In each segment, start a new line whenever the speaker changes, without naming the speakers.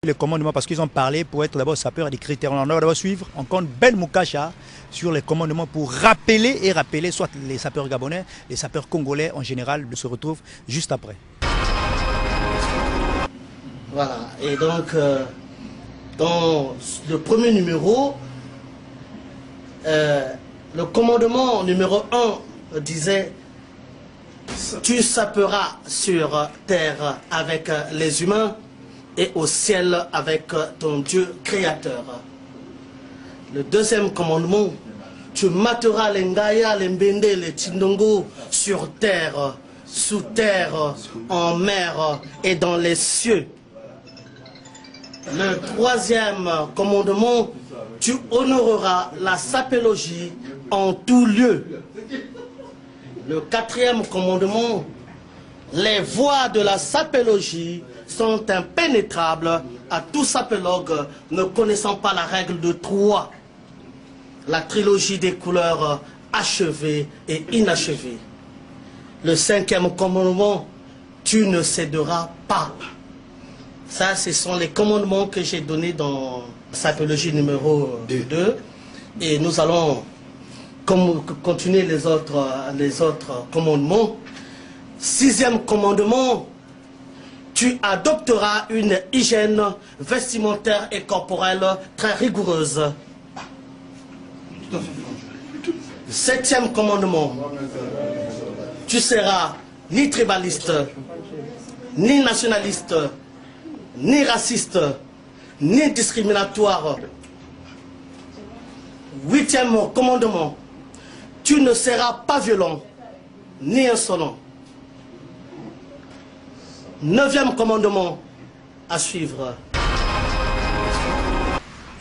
Les commandements, parce qu'ils ont parlé pour être d'abord sapeur, des critères. On va d'abord suivre encore Ben Moukasha sur les commandements pour rappeler soit les sapeurs gabonais, les sapeurs congolais en général se retrouvent juste après.
Voilà, et donc dans le premier numéro, le commandement numéro 1 disait: tu saperas sur terre avec les humains et au ciel avec ton Dieu créateur. Le deuxième commandement: tu materas les ngaya, les mbende, les tindongo sur terre, sous terre, en mer et dans les cieux. Le troisième commandement: tu honoreras la sapélogie en tout lieu. Le quatrième commandement: les voies de la sapélogie sont impénétrables à tout sapélogue ne connaissant pas la règle de 3. La trilogie des couleurs achevée et inachevée. Le cinquième commandement: tu ne céderas pas. Ça, ce sont les commandements que j'ai donnés dans sapélogie numéro 2. Et nous allons continuer les autres commandements. Sixième commandement: tu adopteras une hygiène vestimentaire et corporelle très rigoureuse. Septième commandement: tu seras ni tribaliste, ni nationaliste, ni raciste, ni discriminatoire. Huitième commandement: tu ne seras pas violent, ni insolent. Neuvième commandement à suivre.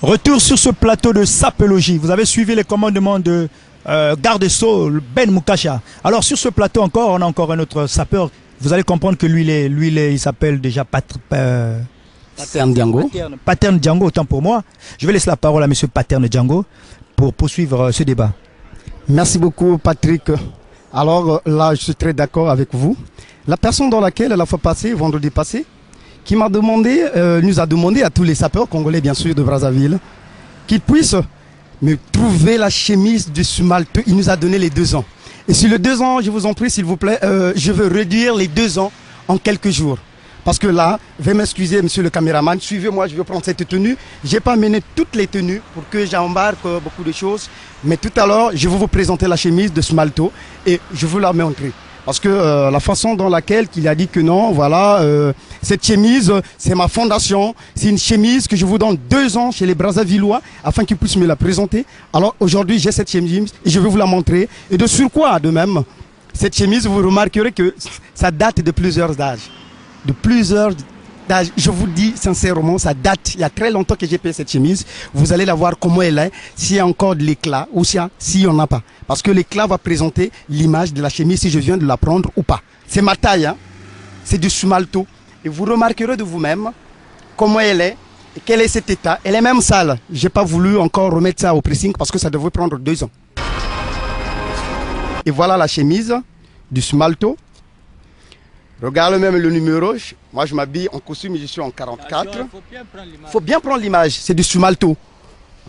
Retour sur ce plateau de sapélogie. Vous avez suivi les commandements de garde-sceau Ben Moukasha. Alors sur ce plateau encore, on a encore un autre sapeur. Vous allez comprendre que lui, il s'appelle déjà Paterne
Django.
Paterne Django, autant pour moi. Je vais laisser la parole à M. Paterne Django pour poursuivre ce débat.
Merci beaucoup, Patrick. Alors là, je suis très d'accord avec vous. La personne dans laquelle, la fois passée, vendredi passé, qui m'a demandé, nous a demandé à tous les sapeurs congolais, bien sûr, de Brazzaville, qu'ils puissent me trouver la chemise du Sumalto. Il nous a donné les 2 ans. Et sur les 2 ans, je vous en prie, s'il vous plaît, je veux réduire les 2 ans en quelques jours. Parce que là, veuillez m'excuser, monsieur le caméraman, suivez-moi, je vais prendre cette tenue. Je n'ai pas mené toutes les tenues pour que j'embarque beaucoup de choses. Mais tout à l'heure, je vais vous présenter la chemise de Sumalto et je vous la montrer. Parce que la façon dans laquelle il a dit que non, voilà, cette chemise, c'est ma fondation. C'est une chemise que je vous donne 2 ans chez les Brazzavillois afin qu'ils puissent me la présenter. Alors aujourd'hui, j'ai cette chemise et je vais vous la montrer. Et de surcroît, de même, cette chemise, vous remarquerez que ça date de plusieurs âges. Je vous dis sincèrement, ça date, il y a très longtemps que j'ai payé cette chemise. Vous allez la voir comment elle est, s'il y a encore de l'éclat ou si on n'a pas. Parce que l'éclat va présenter l'image de la chemise si je viens de la prendre ou pas. C'est ma taille, hein? C'est du Sumalto. Et vous remarquerez de vous-même comment elle est et quel est cet état. Elle est même sale. Je n'ai pas voulu encore remettre ça au pressing parce que ça devrait prendre 2 ans. Et voilà la chemise du Sumalto. Regarde même le numéro. Moi, je m'habille en costume, je suis en 44. Il faut bien prendre l'image. C'est du Sumalto.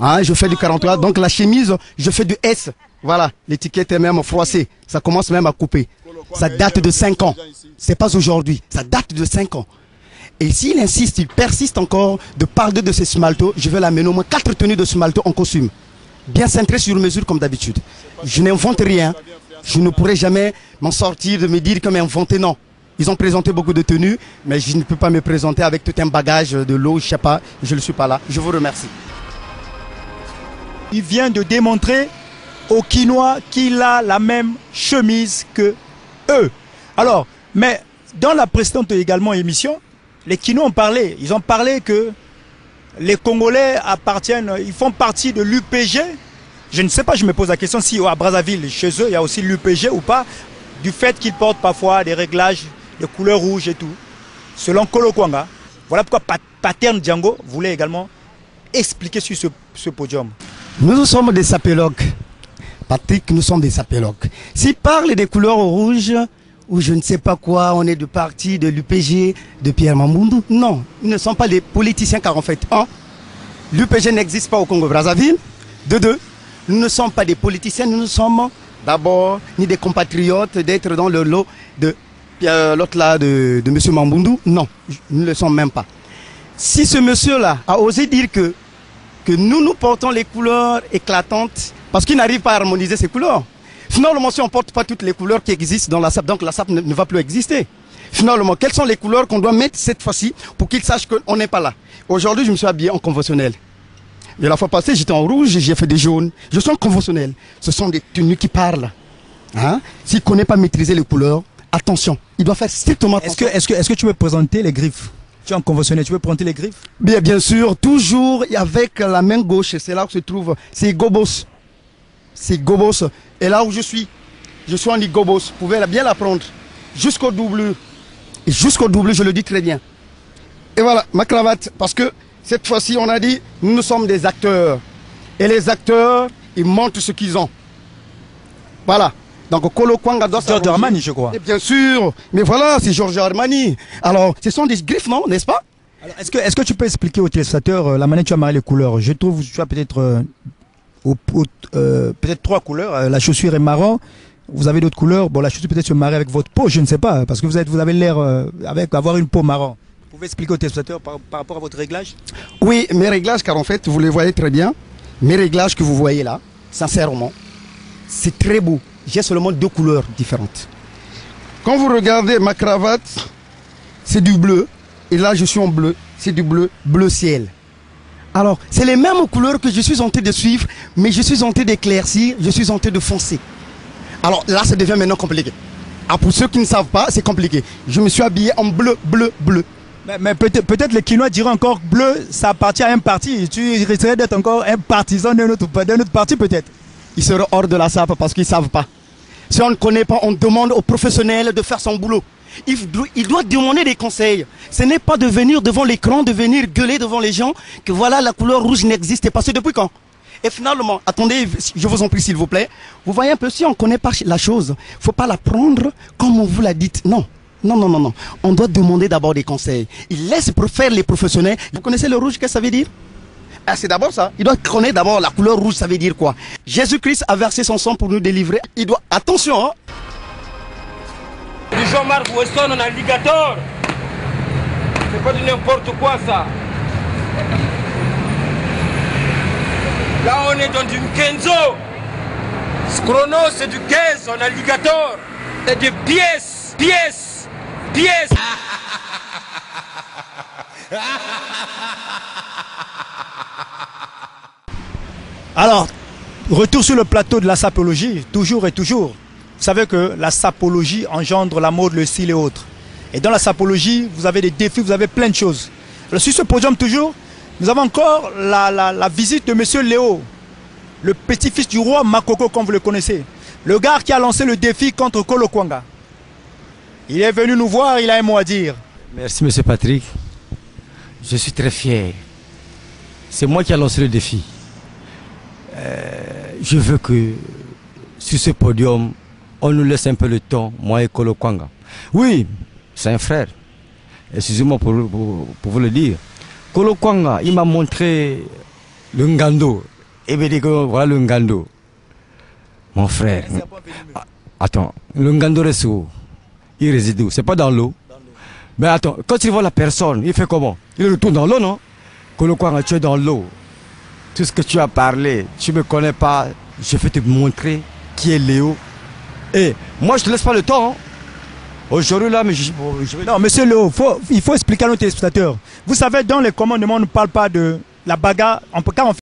Hein, je fais du 44. Donc la chemise, je fais du S. Voilà, l'étiquette est même froissée. Ça commence même à couper. Ça date de 5 ans. C'est pas aujourd'hui. Ça date de 5 ans. Et s'il insiste, il persiste encore de parler de ces Sumalto, je vais l'amener au moins 4 tenues de Sumalto en costume. Bien cintré sur mesure comme d'habitude. Je n'invente rien. Je ne pourrai jamais m'en sortir de me dire comme inventé, non. Ils ont présenté beaucoup de tenues, mais je ne peux pas me présenter avec tout un bagage de l'eau, je ne sais pas, je ne suis pas là. Je vous remercie.
Il vient de démontrer aux Quinois qu'il a la même chemise que eux. Alors, mais dans la précédente également émission, les Quinois ont parlé. Ils ont parlé que les Congolais ils font partie de l'UPG. Je ne sais pas, je me pose la question si à Brazzaville, chez eux, il y a aussi l'UPG ou pas, du fait qu'ils portent parfois des réglages de couleur rouge et tout, selon Kolo Kwanga. Voilà pourquoi Paterne Django voulait également expliquer sur ce podium.
Nous sommes des sapélogues. Patrick, nous sommes des sapélogues. S'il parle des couleurs rouges, ou je ne sais pas quoi, on est du parti de l'UPG, de Pierre Mamboundou. Non, ils ne sont pas des politiciens car en fait, un, l'UPG n'existe pas au Congo-Brazzaville. De deux, nous ne sommes pas des politiciens, nous ne sommes d'abord ni des compatriotes d'être dans le lot de l'autre là de M. Mamboundou. Non, nous ne le sommes même pas. Si ce monsieur-là a osé dire que nous portons les couleurs éclatantes, parce qu'il n'arrive pas à harmoniser ces couleurs. Finalement, si on ne porte pas toutes les couleurs qui existent dans la SAP, donc la SAP ne va plus exister. Finalement, quelles sont les couleurs qu'on doit mettre cette fois-ci pour qu'ils sachent qu'on n'est pas là? Aujourd'hui, je me suis habillé en conventionnel. Et la fois passée, j'étais en rouge, j'ai fait des jaunes. Je suis en conventionnel. Ce sont des tenues qui parlent. Hein? S'il ne connaît pas maîtriser les couleurs, attention, il doit faire strictement attention.
Est-ce que tu veux présenter les griffes? Tu es en conventionnel, tu veux présenter les griffes?
Bien sûr, toujours avec la main gauche, c'est là où se trouve, c'est Gobos. C'est Gobos. Et là où je suis en Igobos. Vous pouvez bien la prendre. Jusqu'au double. Et jusqu'au double, je le dis très bien. Et voilà, ma cravate. Parce que cette fois-ci, on a dit, nous sommes des acteurs. Et les acteurs, ils montrent ce qu'ils ont. Voilà. Donc, Kolo Kwanga doit
Giorgio Armani, je crois.
Et bien sûr. Mais voilà, c'est Giorgio Armani. Alors, ce sont des griffes, non, n'est-ce pas?
Alors, est-ce que tu peux expliquer aux téléspectateurs la manière dont tu as marié les couleurs? Je trouve que tu as peut-être peut-être 3 couleurs. La chaussure est marron. Vous avez d'autres couleurs. Bon, la chaussure peut-être se marie avec votre peau, je ne sais pas, parce que vous avez l'air avoir une peau marron. Vous pouvez expliquer aux téléspectateurs par rapport à votre réglage?
Oui, mes réglages, car en fait, vous les voyez très bien. Mes réglages que vous voyez là, sincèrement, c'est très beau. J'ai seulement 2 couleurs différentes. Quand vous regardez ma cravate, c'est du bleu. Et là, je suis en bleu. C'est du bleu, bleu ciel. Alors, c'est les mêmes couleurs que je suis en train de suivre, mais je suis en train d'éclaircir, je suis en train de foncer. Alors là, ça devient maintenant compliqué. Ah, pour ceux qui ne savent pas, c'est compliqué. Je me suis habillé en bleu, bleu, bleu.
Mais peut-être les Kinois diront encore bleu, ça appartient à un parti. Tu risquerais d'être encore un partisan d'un autre parti peut-être.
Ils seront hors de la SAP parce qu'ils ne savent pas. Si on ne connaît pas, on demande aux professionnels de faire son boulot. Il doit demander des conseils. Ce n'est pas de venir devant l'écran, de venir gueuler devant les gens que voilà, la couleur rouge n'existe pas. C'est depuis quand? Et finalement, attendez, je vous en prie s'il vous plaît, vous voyez un peu, si on ne connaît pas la chose, il ne faut pas la prendre comme on vous l'a dit. Non. Non, non, non, non. On doit demander d'abord des conseils. Il laisse faire les professionnels. Vous connaissez le rouge, qu'est-ce que ça veut dire? Ah, c'est d'abord ça. Il doit connaître d'abord la couleur rouge, ça veut dire quoi? Jésus-Christ a versé son sang pour nous délivrer. Il doit... Attention, hein.
Du Jean-Marc Weston en alligator. C'est pas du n'importe quoi ça. Là on est dans du Kenzo. Ce chrono c'est du 15 en alligator. C'est des pièces, pièces, pièces.
Alors, retour sur le plateau de la sapologie, toujours et toujours. Vous savez que la sapologie engendre la mode, le style et autres. Et dans la sapologie, vous avez des défis, vous avez plein de choses. Alors, sur ce podium toujours, nous avons encore la visite de Monsieur Léo, le petit-fils du roi Makoko, comme vous le connaissez. Le gars qui a lancé le défi contre Kolo Kwanga. Il est venu nous voir, il a un mot à dire.
Merci Monsieur Patrick. Je suis très fier. C'est moi qui ai lancé le défi. Je veux que sur ce podium, on nous laisse un peu le temps, moi et Kolo Kwanga. Oui, c'est un frère. Excusez-moi pour vous le dire. Kolo Kwanga, il m'a montré le Ngando. Et bien, voilà le Ngando. Mon frère. Attends, le Ngando reste où? Il réside où? C'est pas dans l'eau. Mais attends, quand il voit la personne, il fait comment? Il retourne dans l'eau, non? Kolo Kwanga, tu es dans l'eau. Tout ce que tu as parlé, tu ne me connais pas. Je vais te montrer qui est Léo. Et moi, je ne te laisse pas le temps. Hein. Aujourd'hui, là, mais je vais...
Non, monsieur Léo, il faut expliquer à nos téléspectateurs. Vous savez, dans les commandements, on ne parle pas de la bagarre. Quand on fait